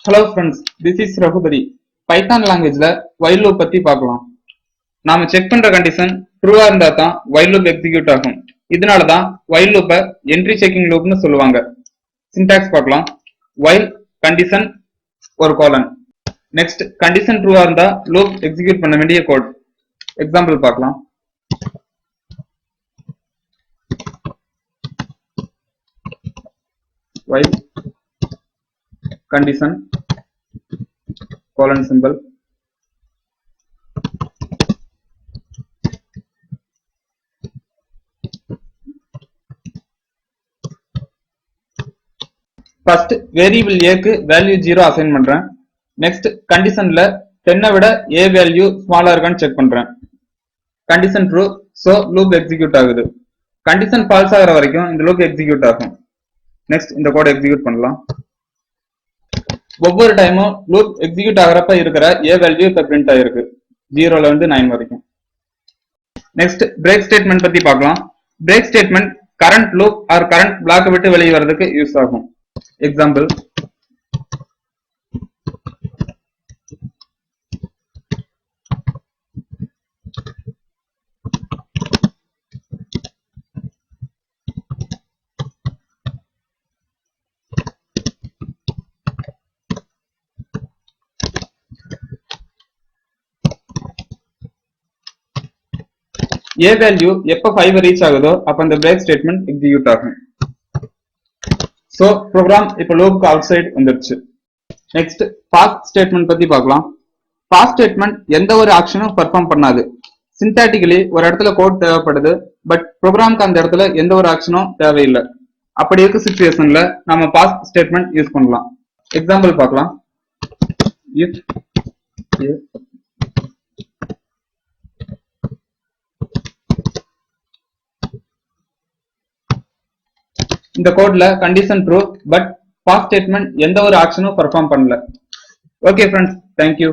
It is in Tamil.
Hello friends, this is Rahubari. Python language la while loop பத்தி பார்க்கலாம். நாம செக் பண்ற கண்டிஷன் ட்ரூவா இருந்தா தான் while loop எக்ஸிக்யூட் ஆகும். இதனால தான் while loop என்ட்ரி செக்கிங் லூப்னு சொல்லுவாங்க. சின்டாக்ஸ் பார்க்கலாம். while condition ஒரு கோலன். நெக்ஸ்ட் கண்டிஷன் ட்ரூவா இருந்தா லூப் எக்ஸிக்யூட் பண்ண வேண்டிய கோட். எக்ஸாம்பிள் பார்க்கலாம். while condition colon symbol first variable a க்கு value 0 அசைன் பண்றேன். next conditionல 10 விட a value smaller இருக்கான்னு செக் பண்றேன். condition true, so loop execute ஆகுது. condition false ஆகிற வரைக்கும் இந்த loop execute ஆகும். next இந்த கோட் எக்ஸிக்யூட் பண்ணலாம். ஒவ்வொரு டைமும் லூப் எக்ஸிக்யூட் ஆகிறப்ப இருக்கிற a வேல்யூ இப்ப பிரிண்ட் ஆயிருக்கு 0ல இருந்து 9 வரைக்கும். நெக்ஸ்ட் பிரேக் ஸ்டேட்மெண்ட் பத்தி பார்க்கலாம். Break statement current loop or current block விட்டு வெளியே வரதுக்கு யூஸ் ஆகும். எக்ஸாம்பிள் a வேல்யூ எப்ப 5 ரீச் ஆகுதோ அப்ப அந்த பிரேக் ஸ்டேட்மெண்ட் எக்ஸிக்யூட் ஆகும். சோ ப்ரோக்ராம் இப்ப லூப்க்கு அவுட் சைடு வந்துருச்சு. நெக்ஸ்ட் பாஸ் ஸ்டேட்மெண்ட் பத்தி பார்க்கலாம். பாஸ் ஸ்டேட்மெண்ட் எந்த ஒரு ஆக்ஷனும் பெர்ஃபார்ம் பண்ணாது. சின்டாட்டிக்கலி ஒரு இடத்துல கோட் தேவைப்படுது, பட் ப்ரோக்ராம்க்கு அந்த இடத்துல எந்த ஒரு ஆக்ஷனும் தேவையில்லை. அப்படி இருக்க சிச்சுவேஷன்ல நாம பாஸ் ஸ்டேட்மெண்ட் யூஸ் பண்ணலாம். எக்ஸாம்பிள் பார்க்கலாம். if இந்த கோட்ல condition true, but pass statement எந்த ஒரு ஆக்ஷனும் பெர்ஃபார்ம் பண்ணல. Okay friends, thank you.